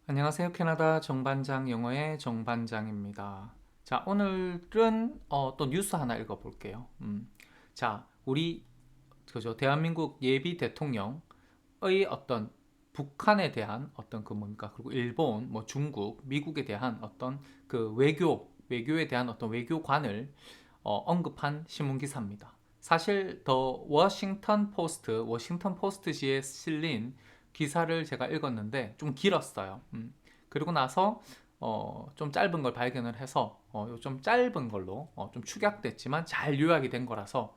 안녕하세요. 캐나다 정반장 영어의 정반장입니다. 자, 오늘은 또 뉴스 하나 읽어볼게요. 자, 우리 대한민국 예비 대통령의 어떤 북한에 대한 어떤 그 뭡니까? 그리고 일본, 뭐 중국, 미국에 대한 어떤 그 외교에 대한 어떤 외교관을 언급한 신문 기사입니다. 사실 더 워싱턴 포스트지에 실린 기사를 제가 읽었는데 좀 길었어요. 그리고 나서 좀 짧은 걸 발견을 해서 좀 짧은 걸로 좀 축약됐지만 잘 요약이 된 거라서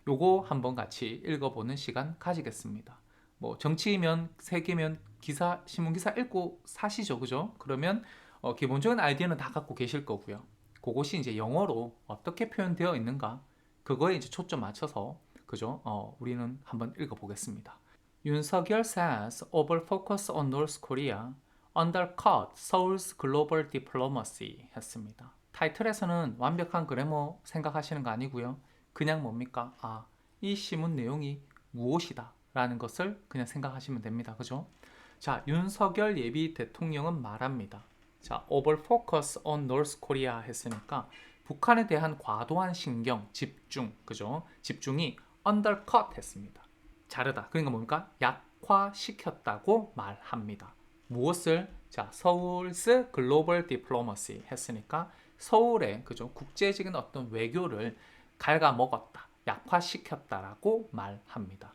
요거 한번 같이 읽어보는 시간 가지겠습니다. 뭐 정치면 세계면 기사 신문 기사 읽고 사시죠, 그죠? 그러면 기본적인 아이디어는 다 갖고 계실 거고요. 그것이 이제 영어로 어떻게 표현되어 있는가 그거에 이제 초점 맞춰서 그죠? 우리는 한번 읽어보겠습니다. 윤석열 says over focus on North Korea undercut Seoul's global diplomacy 했습니다. 타이틀에서는 완벽한 그래머 생각하시는 거 아니고요. 그냥 뭡니까? 이 신문 내용이 무엇이다 라는 것을 그냥 생각하시면 됩니다. 그죠? 자, 윤석열 예비 대통령은 말합니다. 자, over focus on North Korea 했으니까 북한에 대한 과도한 신경, 집중, 그죠? 집중이 undercut 했습니다. 자르다. 그러니까 뭡니까? 약화시켰다고 말합니다. 무엇을? 자, 서울스 글로벌 디플로머시 했으니까 서울의 그죠? 국제적인 어떤 외교를 갉아먹었다. 약화시켰다라고 말합니다.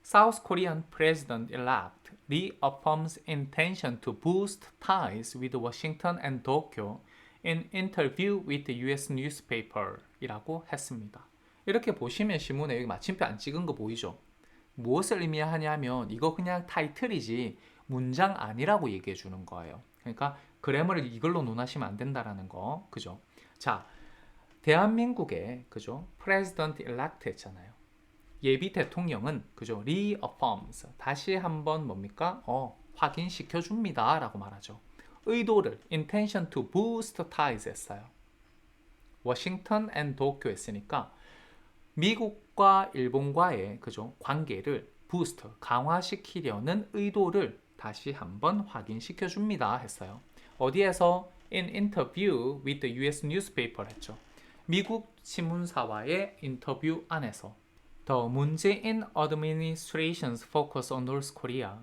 South Korean President-elect reaffirms intention to boost ties with Washington and Tokyo in interview with the US newspaper 이라고 했습니다. 이렇게 보시면 신문에 여기 마침표 안 찍은 거 보이죠? 무엇을 의미하냐면 이거 그냥 타이틀이지 문장 아니라고 얘기해 주는 거예요. 그러니까 그래머를 이걸로 논하시면 안 된다라는 거. 그죠? 자, 대한민국의 그죠? President elect 했잖아요. 예비 대통령은 그죠? reaffirms 다시 한번 뭡니까? 확인시켜 줍니다라고 말하죠. 의도를 intention to boost ties 했어요. 워싱턴 and 도쿄 했으니까 미국과 일본과의 그죠? 관계를 부스트 강화시키려는 의도를 다시 한번 확인시켜 줍니다 했어요. 어디에서 in interview with the US newspaper 했죠. 미국 신문사와의 인터뷰 안에서 The 문재인 administration's focus on North Korea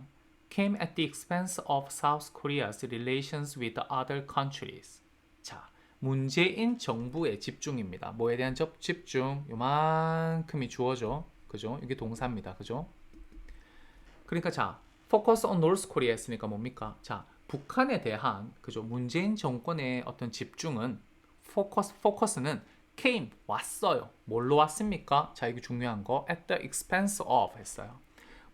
came at the expense of South Korea's relations with other countries. 자, 문재인 정부의 집중입니다. 뭐에 대한 집중? 요만큼이 주어져. 그죠? 이게 동사입니다. 그죠? 그러니까 자, focus on North Korea 했으니까 뭡니까? 자, 북한에 대한 그죠? 문재인 정권의 어떤 집중은 포커스는 came 왔어요. 뭘로 왔습니까? 자, 이게 중요한 거 at the expense of 했어요.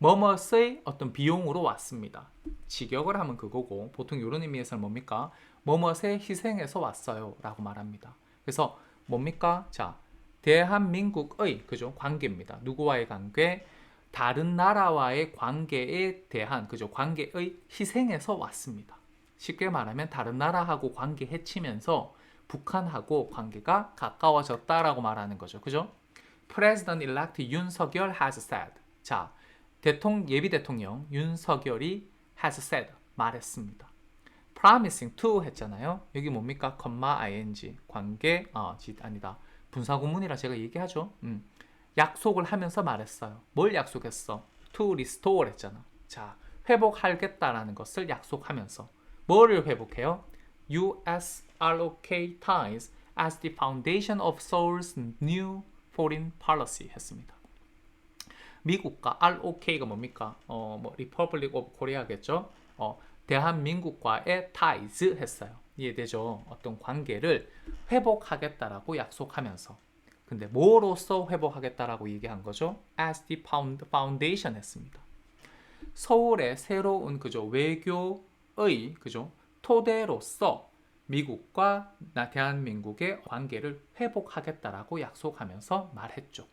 뭐뭇의 어떤 비용으로 왔습니다. 직역을 하면 그거고 보통 이런 의미에서는 뭡니까? 뭐뭇의 희생에서 왔어요 라고 말합니다. 그래서 뭡니까? 자, 대한민국의 그죠? 관계입니다. 누구와의 관계? 다른 나라와의 관계에 대한 그죠? 관계의 희생에서 왔습니다. 쉽게 말하면 다른 나라하고 관계 해치면서 북한하고 관계가 가까워졌다라고 말하는 거죠. 그죠? President-elect 윤석열 has said. 자, 예비 대통령 윤석열이 has said 말했습니다. promising to 했잖아요. 여기 뭡니까? ing 관계 아니다. 분사구문이라 제가 얘기하죠. 약속을 하면서 말했어요. 뭘 약속했어? to restore 했잖아. 자, 회복하겠다라는 것을 약속하면서 뭐를 회복해요? US-ROK ties as the foundation of Seoul's new foreign policy 했습니다. 미국과 ROK가 뭡니까? Republic of Korea겠죠? 대한민국과의 ties 했어요. 이해되죠? 어떤 관계를 회복하겠다라고 약속하면서. 근데 뭐로써 회복하겠다라고 얘기한 거죠? As the foundation 했습니다. 서울의 새로운 그죠? 외교의 그죠? 토대로서 미국과 대한민국의 관계를 회복하겠다라고 약속하면서 말했죠.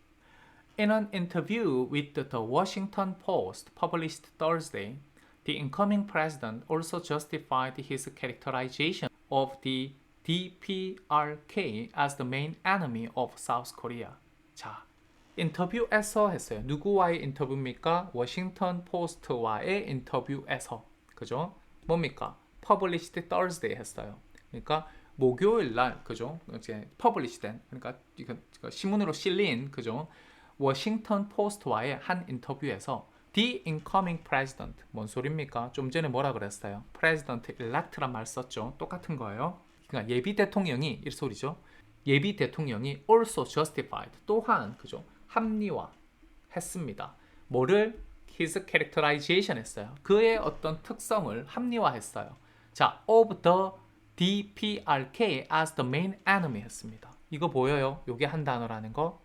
In an interview with the Washington Post published Thursday, the incoming president also justified his characterization of the DPRK as the main enemy of South Korea. 자, 인터뷰에서 했어요. 누구와의 인터뷰입니까? 워싱턴 포스트와의 인터뷰에서. 그죠? 뭡니까? published Thursday 했어요. 그러니까 목요일 날, 그죠? 이제 publish 된, 그러니까 이거 신문으로 실린, 그죠? 워싱턴 포스트와의 한 인터뷰에서 The incoming president, 뭔 소리입니까? 좀 전에 뭐라 그랬어요? president elect란 말 썼죠? 똑같은 거예요. 그러니까 예비 대통령이 이 소리죠. 예비 대통령이 also justified, 또한, 그죠? 합리화했습니다. 뭐를? his characterization 했어요. 그의 어떤 특성을 합리화했어요. 자, of the DPRK as the main enemy 했습니다. 이거 보여요? 요게 한 단어라는 거.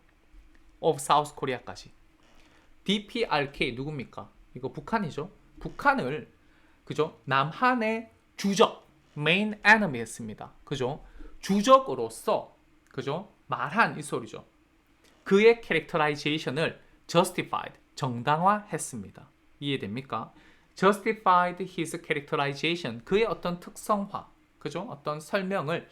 of South Korea까지. DPRK 누굽니까? 이거 북한이죠. 북한을, 그죠? 남한의 주적, main enemy 했습니다. 그죠? 주적으로서, 그죠? 말한 이 소리죠. 그의 characterization을 justified, 정당화했습니다. 이해됩니까? justified his characterization, 그의 어떤 특성화, 그죠? 어떤 설명을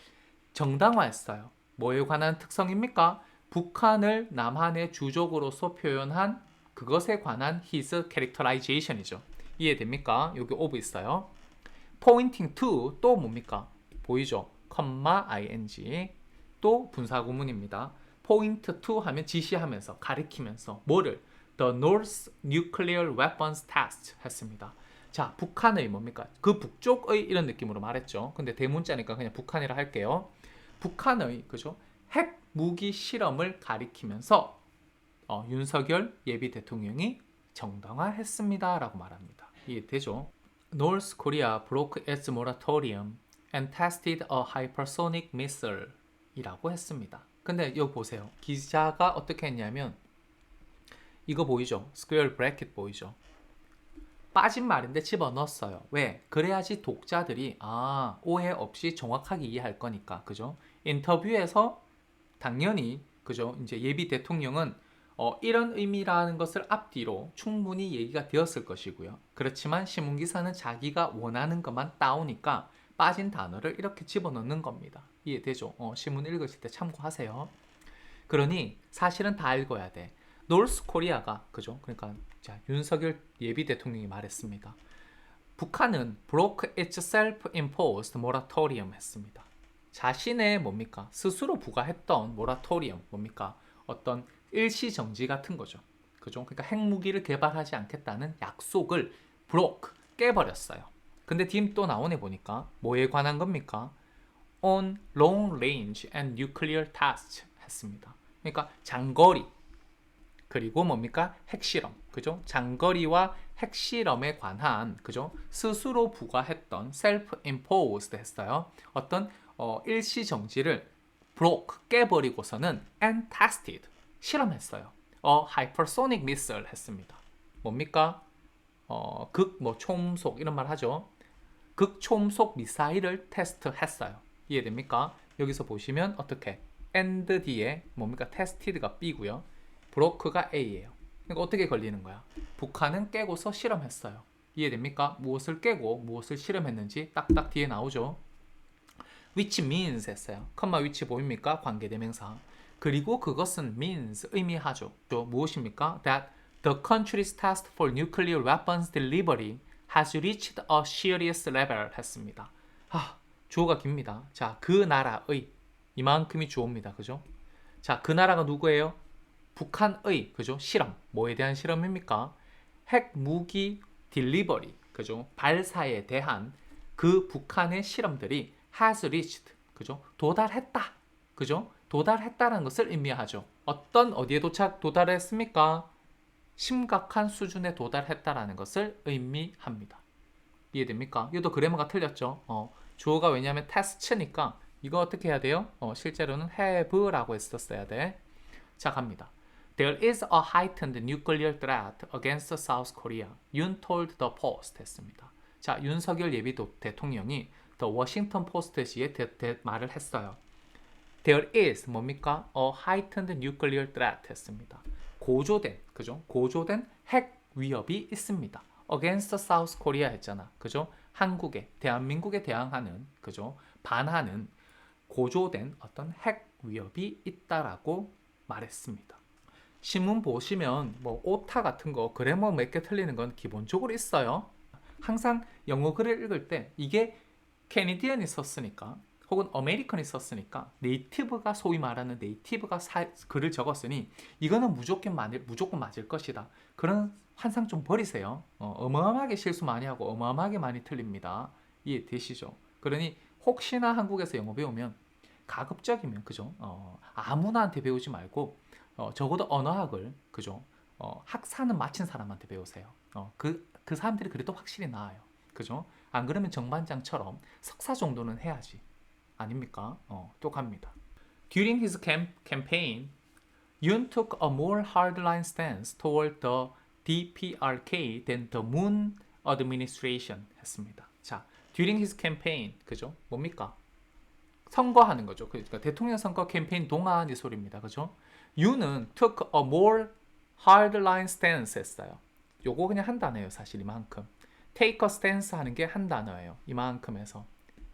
정당화했어요. 뭐에 관한 특성입니까? 북한을 남한의 주적으로서 표현한 그것에 관한 his characterization이죠. 이해됩니까? 여기 of 있어요. pointing to, 또 뭡니까? 보이죠? ing, 또 분사구문입니다. point to 하면 지시하면서, 가리키면서 뭐를? The North Nuclear Weapons Test 했습니다. 자, 북한의 뭡니까? 그 북쪽의 이런 느낌으로 말했죠. 근데 대문자니까 그냥 북한이라 할게요. 북한의, 그죠? 핵 무기 실험을 가리키면서 윤석열 예비 대통령이 정당화했습니다 라고 말합니다. 이해되죠? North Korea broke its moratorium and tested a hypersonic missile 이라고 했습니다. 근데 여기 보세요. 기자가 어떻게 했냐면 이거 보이죠? 스퀘어 브래킷 보이죠? 빠진 말인데 집어넣었어요. 왜? 그래야지 독자들이 오해 없이 정확하게 이해할 거니까. 그죠? 인터뷰에서 당연히, 그죠? 이제 예비 대통령은 이런 의미라는 것을 앞뒤로 충분히 얘기가 되었을 것이고요. 그렇지만 신문기사는 자기가 원하는 것만 따오니까 빠진 단어를 이렇게 집어넣는 겁니다. 이해되죠? 신문 읽으실 때 참고하세요. 그러니 사실은 다 읽어야 돼. 노스 코리아가, 그죠? 그러니까 자, 윤석열 예비 대통령이 말했습니다. 북한은 broke its self-imposed moratorium 했습니다. 자신의 뭡니까? 스스로 부과했던 모라토리엄, 뭡니까? 어떤 일시정지 같은 거죠. 그죠? 그러니까 핵무기를 개발하지 않겠다는 약속을 broke, 깨버렸어요. 근데 뒤에 또 나오네 보니까 뭐에 관한 겁니까? on long range and nuclear tests 했습니다. 그러니까 장거리, 그리고 뭡니까? 핵실험. 그죠? 장거리와 핵실험에 관한, 그죠? 스스로 부과했던 self-imposed 했어요. 어떤 일시정지를 broke, 깨버리고서는 and tested, 실험했어요. hypersonic missile 했습니다. 뭡니까? 초음속 이런 말 하죠. 극초음속 미사일을 테스트했어요. 이해됩니까? 여기서 보시면 어떻게 and 뒤에 뭡니까? tested가 B고요. broke가 A예요. 그러니까 어떻게 걸리는 거야? 북한은 깨고서 실험했어요. 이해됩니까? 무엇을 깨고 무엇을 실험했는지 딱딱 뒤에 나오죠. which means 했어요. 컴마 which 보입니까? 관계대명사. 그리고 그것은 means 의미하죠. 무엇입니까? that the country's test for nuclear weapons delivery has reached a serious level 했습니다. 주어가 깁니다. 자, 그 나라의, 이만큼이 주어입니다. 그죠? 자, 그 나라가 누구예요? 북한의, 그죠? 실험. 뭐에 대한 실험입니까? 핵 무기 딜리버리, 그죠? 발사에 대한 그 북한의 실험들이 has reached, 그죠? 도달했다. 그죠? 도달했다는 것을 의미하죠. 어디에 도달했습니까? 심각한 수준에 도달했다라는 것을 의미합니다. 이해됩니까? 이것도 그래머가 틀렸죠. 주어가 왜냐하면 테스트니까 이거 어떻게 해야 돼요? 실제로는 have라고 했었어야 돼. 자, 갑니다. There is a heightened nuclear threat against South Korea. Yoon told the Post 했습니다. 자, 윤석열 예비 대통령이 The Washington Post에 말을 했어요. There is 뭡니까? A heightened nuclear threat 했습니다. 고조된, 그죠? 고조된 핵 위협이 있습니다. Against South Korea 했잖아. 그죠? 한국에, 대한민국에 대항하는, 그죠? 반하는 고조된 어떤 핵 위협이 있다라고 말했습니다. 신문 보시면 뭐 오타 같은 거 그래머 몇 개 틀리는 건 기본적으로 있어요. 항상 영어 글을 읽을 때 이게 캐네디언이 썼으니까 혹은 아메리칸이 썼으니까 네이티브가 소위 말하는 네이티브가 글을 적었으니 이거는 무조건 맞을 것이다. 그런 환상 좀 버리세요. 어마어마하게 실수 많이 하고 어마어마하게 많이 틀립니다. 이해되시죠? 그러니 혹시나 한국에서 영어 배우면 가급적이면 그죠? 아무나한테 배우지 말고 적어도 언어학을 그죠? 학사는 마친 사람한테 배우세요. 그 사람들이 그래도 확실히 나아요. 그죠? 안 그러면 정반장처럼 석사 정도는 해야지. 아닙니까? 또 갑니다. During his campaign, Yoon took a more hardline stance toward the DPRK than the Moon administration 했습니다. 자, during his campaign, 그죠? 뭡니까? 선거하는 거죠. 그러니까 대통령 선거 캠페인 동안 이 소리입니다. 그죠? Yoon은 took a more hardline stance 했어요. 요거 그냥 한 단어예요. 사실 이만큼. take a stance 하는 게 한 단어예요. 이만큼에서.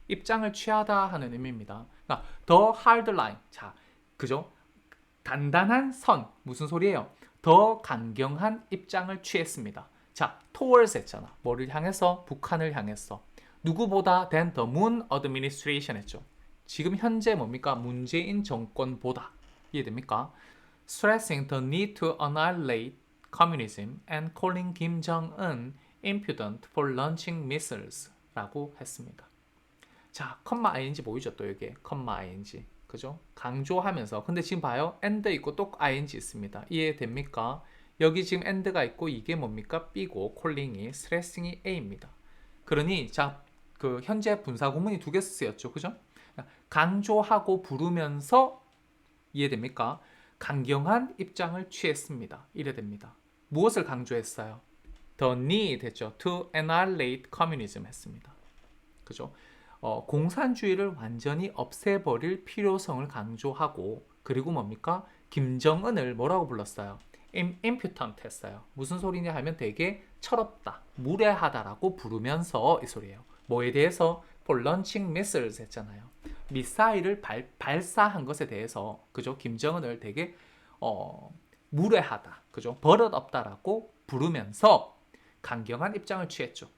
입장을 취하다 하는 의미입니다. 그러니까 the hard line. 자, 그죠? 단단한 선. 무슨 소리예요? 더 강경한 입장을 취했습니다. 자, towards 했잖아. 뭐를 향해서? 북한을 향해서. 누구보다 than the Moon administration 했죠. 지금 현재 뭡니까? 문재인 정권보다. 이해됩니까? Stressing the need to annihilate communism and calling Kim Jong-un impudent for launching missiles 라고 했습니다. 자, 컴마 ing 보이죠? 또 여기에 컴마 ing. 그죠? 강조하면서. 근데 지금 봐요. and 있고 또 ing 있습니다. 이해됩니까? 여기 지금 and가 있고 이게 뭡니까? b고 calling이 stressing이 a입니다. 그러니 자, 그 현재 분사 구문이 두 개 쓰였죠. 그죠? 강조하고 부르면서 이해됩니까? 강경한 입장을 취했습니다. 이래 됩니다. 무엇을 강조했어요? The need 했죠. To annihilate communism 했습니다. 그죠? 공산주의를 완전히 없애버릴 필요성을 강조하고 그리고 뭡니까? 김정은을 뭐라고 불렀어요? impudent 했어요. 무슨 소리냐 하면 되게 철없다, 무례하다라고 부르면서 이 소리예요. 뭐에 대해서? For launching missiles 했잖아요. 미사일을 발사한 것에 대해서 그죠? 김정은을 되게 무례하다, 그죠? 버릇없다라고 부르면서 강경한 입장을 취했죠.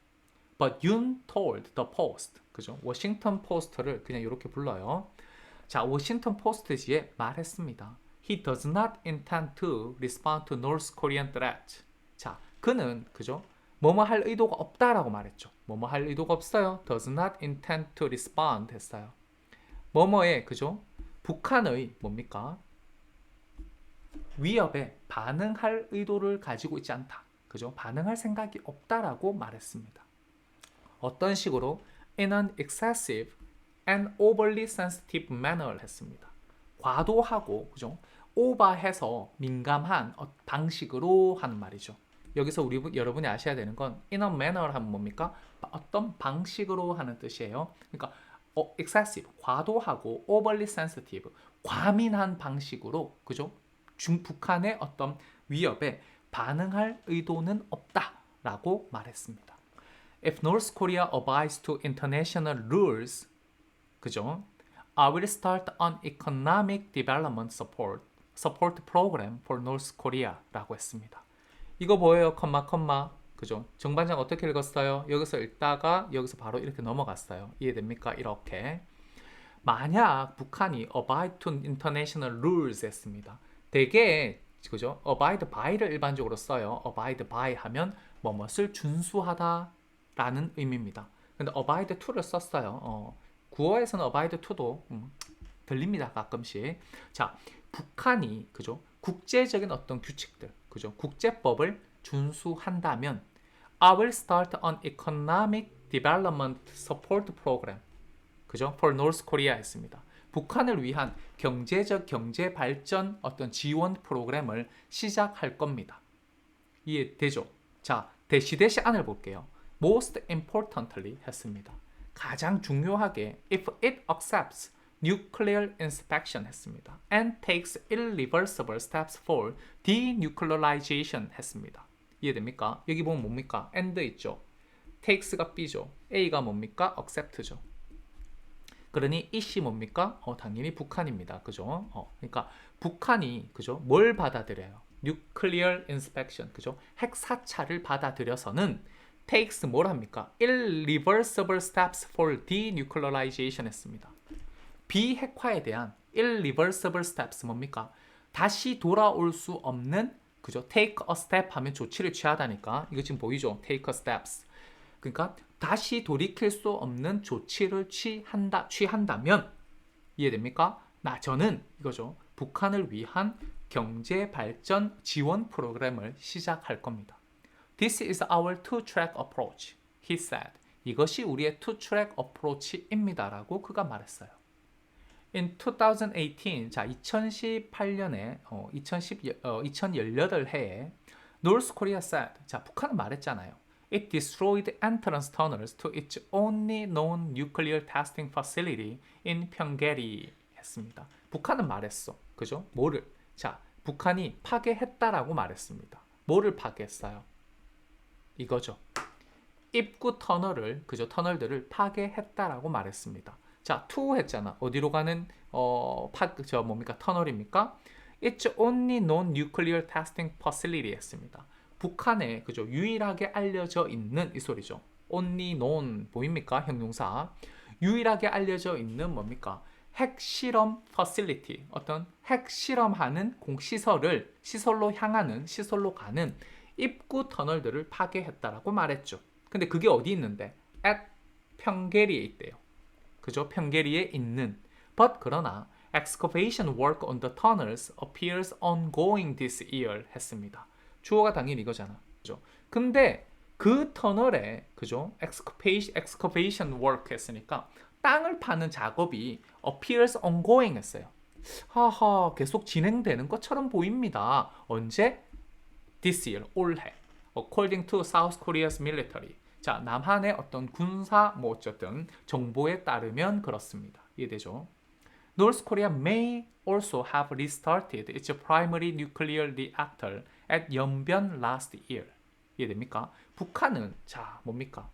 But Yoon told the Post, 그죠? 워싱턴 포스트를 그냥 이렇게 불러요. 자, 워싱턴 포스트지에 말했습니다. He does not intend to respond to North Korean threat. 자, 그는 그죠? 뭐뭐 할 의도가 없다라고 말했죠. 뭐뭐 할 의도가 없어요. Does not intend to respond 했어요. 뭐뭐에 그죠? 북한의 뭡니까? 위협에 반응할 의도를 가지고 있지 않다. 그죠? 반응할 생각이 없다라고 말했습니다. 어떤 식으로? In an excessive and overly sensitive manner 했습니다. 과도하고 그죠? 오버해서 민감한 방식으로 하는 말이죠. 여기서 여러분이 아셔야 되는 건 in a manner 하면 뭡니까? 어떤 방식으로 하는 뜻이에요. 그러니까 excessive, 과도하고 overly sensitive, 과민한 방식으로 그죠? 북한의 어떤 위협에 반응할 의도는 없다라고 말했습니다. If North Korea abides to international rules, 그죠? I will start an economic development support program for North Korea라고 했습니다. 이거 뭐예요? 컴마. 그죠? 정반장 어떻게 읽었어요? 여기서 읽다가 여기서 바로 이렇게 넘어갔어요. 이해됩니까? 이렇게. 만약 북한이 abide to international rules 했습니다. 되게 그죠? abide by를 일반적으로 써요. abide by 하면 뭐뭇을 준수하다 라는 의미입니다. 근데 abide to를 썼어요. 구어에서는 abide to도 들립니다. 가끔씩. 자, 북한이 그죠? 국제적인 어떤 규칙들, 그죠? 국제법을 준수한다면 I will start an economic development support program. 그죠? For North Korea 했습니다. 북한을 위한 경제 발전 어떤 지원 프로그램을 시작할 겁니다. 이해되죠? 자, 대시 안을 볼게요. Most importantly 했습니다. 가장 중요하게 if it accepts nuclear inspection 했습니다. and takes irreversible steps for denuclearization 했습니다. 이해됩니까? 여기 보면 뭡니까? and 있죠. takes가 B죠. A가 뭡니까? accept죠. 그러니 it이 뭡니까? 당연히 북한입니다. 그죠? 그러니까 북한이 그죠? 뭘 받아들여요? nuclear inspection, 그죠? 핵 사찰을 받아들여서는 takes 뭘 합니까? irreversible steps for denuclearization 했습니다. 비핵화에 대한 irreversible steps 뭡니까? 다시 돌아올 수 없는 그죠? take a step 하면 조치를 취하다니까. 이거 지금 보이죠? take a steps. 그러니까 다시 돌이킬 수 없는 조치를 취한다면 이해됩니까? 저는 이거죠. 북한을 위한 경제 발전 지원 프로그램을 시작할 겁니다. This is our two-track approach, he said. 이것이 우리의 two-track approach입니다. 라고 그가 말했어요. In 2018, 자 2018년에 2018해에 North Korea said, 자 북한은 말했잖아요. It destroyed entrance tunnels to its only known nuclear testing facility in Pyongyang 했습니다. 북한은 말했어. 그죠? 뭐를? 자, 북한이 파괴했다라고 말했습니다. 뭐를 파괴했어요? 이거죠. 입구 터널을, 그죠? 터널들을 파괴했다라고 말했습니다. 자, to 했잖아. 어디로 가는 뭡니까? 터널입니까? It's only known nuclear testing facility 했습니다. 북한에 그죠? 유일하게 알려져 있는 이 소리죠. only known 보입니까? 형용사. 유일하게 알려져 있는 뭡니까? 핵실험 facility. 어떤 핵실험하는 시설로 향하는, 시설로 가는 입구 터널들을 파괴했다라고 말했죠. 근데 그게 어디 있는데? at 평계리에 있대요. 그죠? 평계리에 있는. But 그러나 excavation work on the tunnels appears ongoing this year 했습니다. 주어가 당연히 이거잖아. 그죠? 근데 그 터널에 그죠? excavation work 했으니까 땅을 파는 작업이 appears ongoing 했어요. 하하, 계속 진행되는 것처럼 보입니다. 언제? This year, 올해. According to South Korea's military. 자, 남한의 어떤 군사 어쨌든 정보에 따르면 그렇습니다. 이해되죠? North Korea may also have restarted its primary nuclear reactor at 연변 last year. 이해됩니까? 북한은 자, 뭡니까?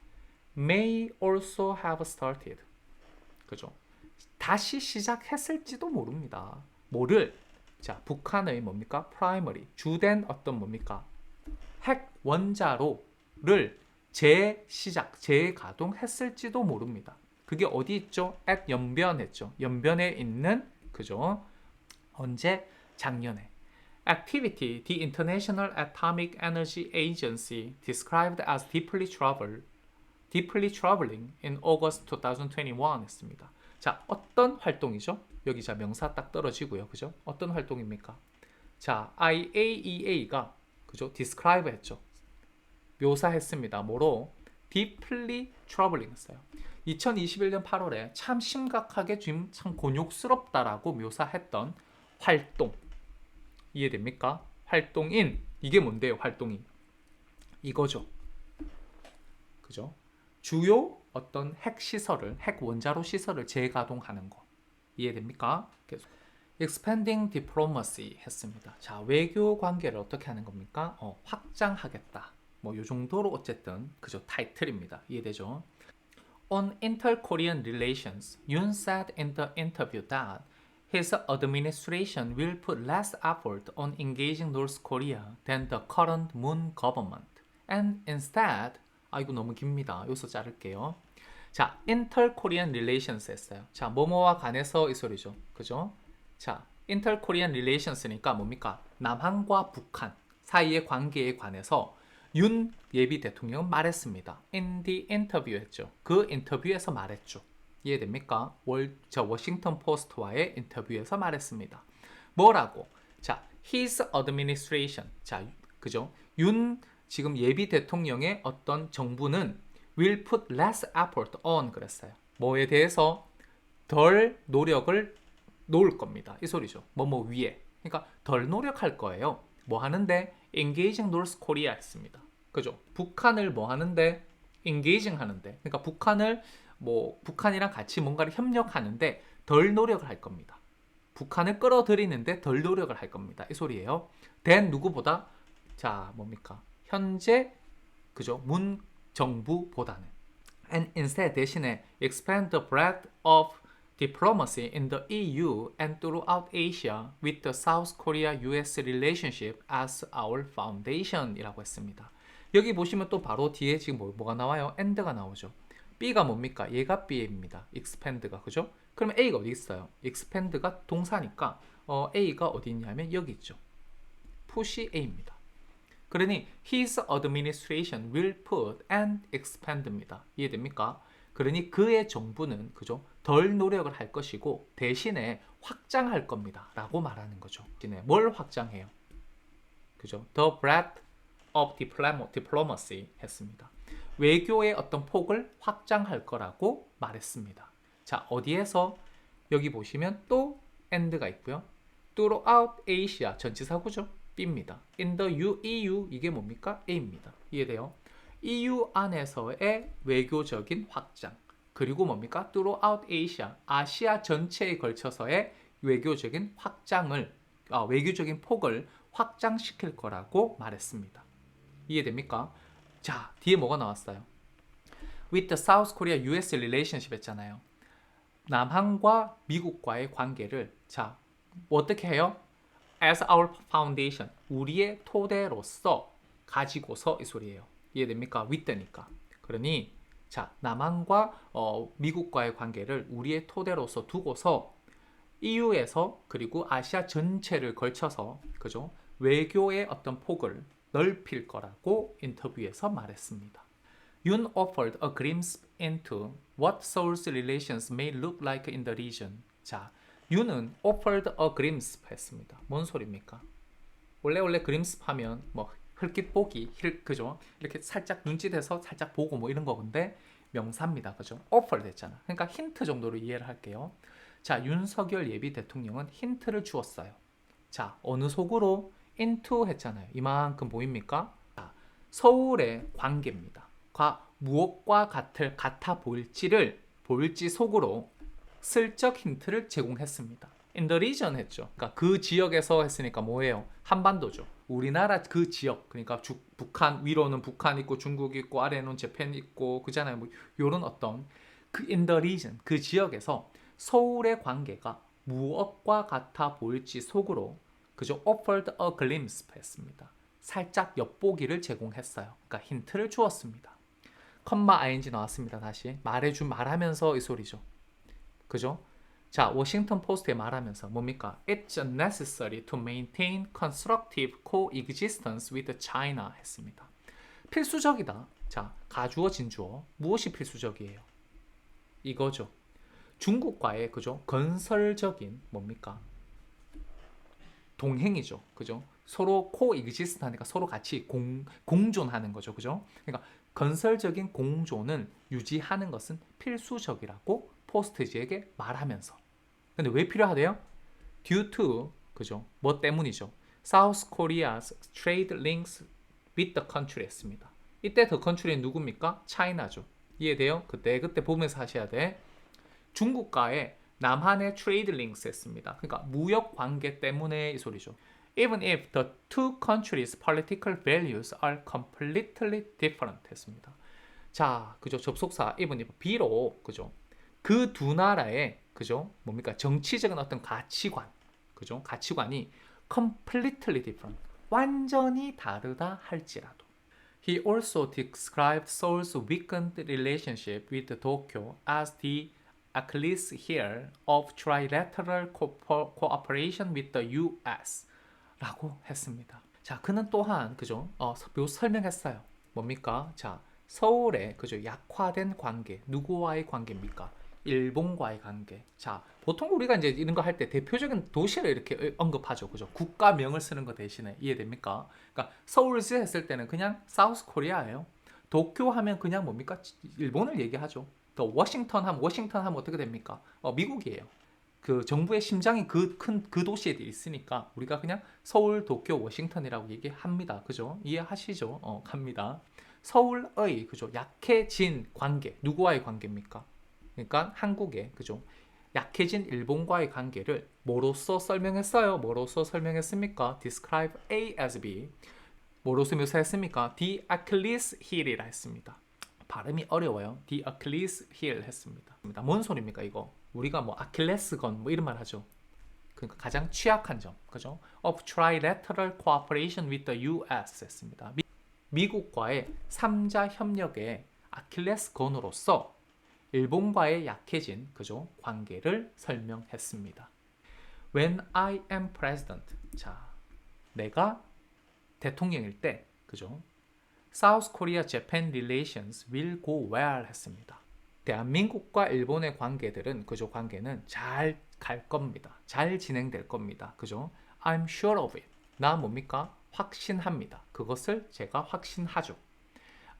May also have started. 그죠? 다시 시작했을지도 모릅니다. 뭐를? 자, 북한의 뭡니까? primary, 주된 어떤 뭡니까? 핵 원자로를 재가동했을지도 모릅니다. 그게 어디 있죠? at 연변 했죠. 연변에 있는 그죠? 언제? 작년에. Activity the International Atomic Energy Agency described as deeply troubling in August 2021 했습니다. 자, 어떤 활동이죠? 여기 자 명사 딱 떨어지고요. 그죠? 어떤 활동입니까? 자, IAEA가 그죠? describe 했죠. 묘사했습니다. 뭐로? deeply troubling 했어요. 2021년 8월에 참 심각하게 지금 참 곤욕스럽다라고 묘사했던 활동. 이해됩니까? 활동인. 이게 뭔데요? 활동인. 이거죠. 그죠? 주요 어떤 핵 원자로 시설을 재가동하는 거. 이해됩니까? 계속. expanding diplomacy 했습니다. 자, 외교 관계를 어떻게 하는 겁니까? 확장하겠다. 요 정도로 어쨌든 그죠? 타이틀입니다. 이해되죠? On inter-Korean relations, Yoon said in the interview that his administration will put less effort on engaging North Korea than the current Moon government. And instead, 이거 너무 깁니다. 여기서 자를게요. 자, inter-Korean relations 했어요. 자, 뭐뭐와 관해서 이 소리죠. 그죠? 자, inter-Korean relations니까 뭡니까? 남한과 북한 사이의 관계에 관해서 윤 예비 대통령은 말했습니다. in the interview 했죠. 그 인터뷰에서 말했죠. 이해됩니까? 워싱턴 포스트와의 인터뷰에서 말했습니다. 뭐라고? 자, his administration. 자, 그죠? 윤 지금 예비 대통령의 어떤 정부는 will put less effort on 그랬어요. 뭐에 대해서 덜 노력을 놓을 겁니다. 이 소리죠. 뭐뭐 위에. 그러니까 덜 노력할 거예요. 뭐 하는데? engaging North Korea 했습니다. 그죠? 북한을 뭐 하는데? engaging 하는데. 그러니까 북한이랑 같이 뭔가를 협력하는데 덜 노력을 할 겁니다. 북한을 끌어들이는데 덜 노력을 할 겁니다. 이 소리예요. than 누구보다? 자, 뭡니까? 현재 그죠? 문 정부보다는. And instead 대신에 expand the breadth of diplomacy in the EU and throughout Asia with the South Korea-US relationship as our foundation 이라고 했습니다. 여기 보시면 또 바로 뒤에 지금 뭐가 나와요? and가 나오죠. B가 뭡니까? 얘가 B입니다. expand가, 그죠? 그러면 A가 어디 있어요? expand가 동사니까 A가 어디 있냐면 여기 있죠. push A입니다. 그러니 his administration will put and expand입니다. 이해됩니까? 그러니 그의 정부는, 그죠, 덜 노력을 할 것이고 대신에 확장할 겁니다 라고 말하는 거죠. 뭘 확장해요? 그죠? The breadth of diplomacy 했습니다. 외교의 어떤 폭을 확장할 거라고 말했습니다. 자, 어디에서? 여기 보시면 또 and가 있고요. throughout Asia 전치사구죠. B입니다. in the EU 이게 뭡니까? A입니다. 이해돼요? EU 안에서의 외교적인 확장, 그리고 뭡니까? throughout Asia 아시아 전체에 걸쳐서의 외교적인 확장을 외교적인 폭을 확장시킬 거라고 말했습니다. 이해됩니까? 자, 뒤에 뭐가 나왔어요? With the South Korea US relationship 했잖아요. 남한과 미국과의 관계를 자, 어떻게 해요? As our foundation, 우리의 토대로서 가지고서 이 소리예요. 이해됩니까? with니까. 그러니 자, 남한과 미국과의 관계를 우리의 토대로서 두고서 EU에서 그리고 아시아 전체를 걸쳐서, 그죠, 외교의 어떤 폭을 넓힐 거라고 인터뷰에서 말했습니다. Yoon offered a glimpse into what Seoul's relations may look like in the region. 자, 윤은 offered a glimpse 했습니다. 뭔 소리입니까? 원래 glimpse 하면 뭐 흘낏 보기, 그죠? 이렇게 살짝 눈짓해서 살짝 보고 뭐 이런 거건데 명사입니다. 그죠? offer 됐잖아. 그러니까 힌트 정도로 이해를 할게요. 자, 윤석열 예비 대통령은 힌트를 주었어요. 자, 어느 속으로? into 했잖아요. 이만큼 보입니까? 자, 서울의 관계입니다. 무엇과 같아 보일지 속으로 슬쩍 힌트를 제공했습니다. In the region 했죠. 그러니까 그 지역에서 했으니까 뭐예요? 한반도죠. 우리나라 그 지역, 그러니까 북한, 위로는 북한 있고 중국 있고 아래는 재팬 있고 그잖아요. 뭐 요런 어떤 그 in the region, 그 지역에서 서울의 관계가 무엇과 같아 보일지 속으로, 그죠? offered a glimpse 했습니다. 살짝 엿보기를 제공했어요. 그러니까 힌트를 주었습니다. 컴마 ing 나왔습니다. 다시 말하면서 이 소리죠. 그죠? 자, 워싱턴 포스트에 말하면서 뭡니까? It's necessary to maintain constructive coexistence with China 했습니다. 필수적이다. 자, 가주어 진주어 무엇이 필수적이에요? 이거죠. 중국과의, 그죠, 건설적인 뭡니까? 동행이죠. 그죠? 서로 coexist 하니까 서로 같이 공존하는 거죠. 그죠? 그러니까 건설적인 공존을 유지하는 것은 필수적이라고 포스트지에게 말하면서. 근데 왜 필요하대요? Due to, 그죠? 뭐 때문이죠? South Korea's trade links with the country 했습니다. 이때 the country는 누굽니까? China죠. 이해돼요? 그때 보면서 하셔야 돼. 중국과의 남한의 trade links 했습니다. 그러니까 무역 관계 때문에 이 소리죠. Even if the two countries' political values are completely different 했습니다. 자, 그죠? 접속사 even if 비록, 그죠? 그 두 나라의, 그죠? 뭡니까? 정치적인 어떤 가치관, 그죠? 가치관이 completely different, 완전히 다르다 할지라도. He also described Seoul's weakened relationship with Tokyo as the Achilles heel of trilateral cooperation with the U.S. 라고 했습니다. 자, 그는 또한, 그죠? 설명했어요. 뭡니까? 자, 서울의, 그죠, 약화된 관계, 누구와의 관계입니까? 일본과의 관계. 자, 보통 우리가 이제 이런 거 할 때 대표적인 도시를 이렇게 언급하죠. 그죠? 국가명을 쓰는 거 대신에. 이해됩니까? 그러니까 서울시 했을 때는 그냥 사우스 코리아예요. 도쿄 하면 그냥 뭡니까? 일본을 얘기하죠. 또 워싱턴 하면 어떻게 됩니까? 미국이에요. 그 정부의 심장이 그 큰 그 도시에 있으니까 우리가 그냥 서울, 도쿄, 워싱턴이라고 얘기합니다. 그죠? 이해하시죠? 갑니다. 서울의, 그죠, 약해진 관계, 누구와의 관계입니까? 그러니까 한국의, 그죠, 약해진 일본과의 관계를 뭐로써 설명했어요? 뭐로써 설명했습니까? Describe A as B. 뭐로써 묘사했습니까? The Achilles heel이라 했습니다. 발음이 어려워요. The Achilles heel 했습니다. 뭔 소리입니까 이거? 우리가 뭐 아킬레스건 뭐 이런 말 하죠. 그러니까 가장 취약한 점, 그죠? Of trilateral cooperation with the U.S. 했습니다. 미국과의 3자 협력의 아킬레스건으로서 일본과의 약해진 그죠? 관계를 설명했습니다. When I am president. 자, 내가 대통령일 때 그죠? South Korea Japan relations will go well 했습니다. 대한민국과 일본의 관계들은 그죠? 관계는 잘 갈 겁니다. 잘 진행될 겁니다. 그죠? I'm sure of it. 나 뭡니까? 확신합니다. 그것을 제가 확신하죠.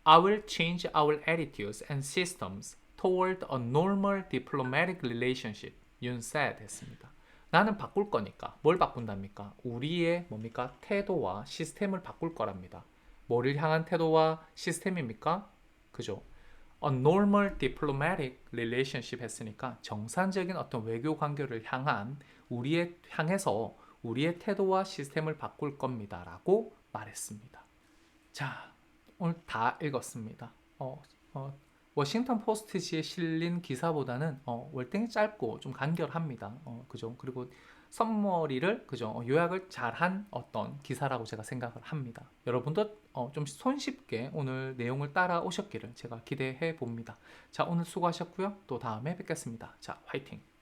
I will change our attitudes and systems toward a normal diplomatic relationship. 윤 said 했습니다. 나는 바꿀 거니까 뭘 바꾼답니까? 우리의 뭡니까? 태도와 시스템을 바꿀 거랍니다. 뭐를 향한 태도와 시스템입니까? 그죠? A normal diplomatic relationship 했으니까 정상적인 어떤 외교 관계를 향해서 우리의 태도와 시스템을 바꿀 겁니다라고 말했습니다. 자, 오늘 다 읽었습니다. 워싱턴 포스트지에 실린 기사보다는 월등히 짧고 좀 간결합니다. 그죠? 그리고 썸머리를 그죠? 요약을 잘한 어떤 기사라고 제가 생각을 합니다. 여러분도 좀 손쉽게 오늘 내용을 따라오셨기를 제가 기대해 봅니다. 자, 오늘 수고하셨고요. 또 다음에 뵙겠습니다. 자, 화이팅!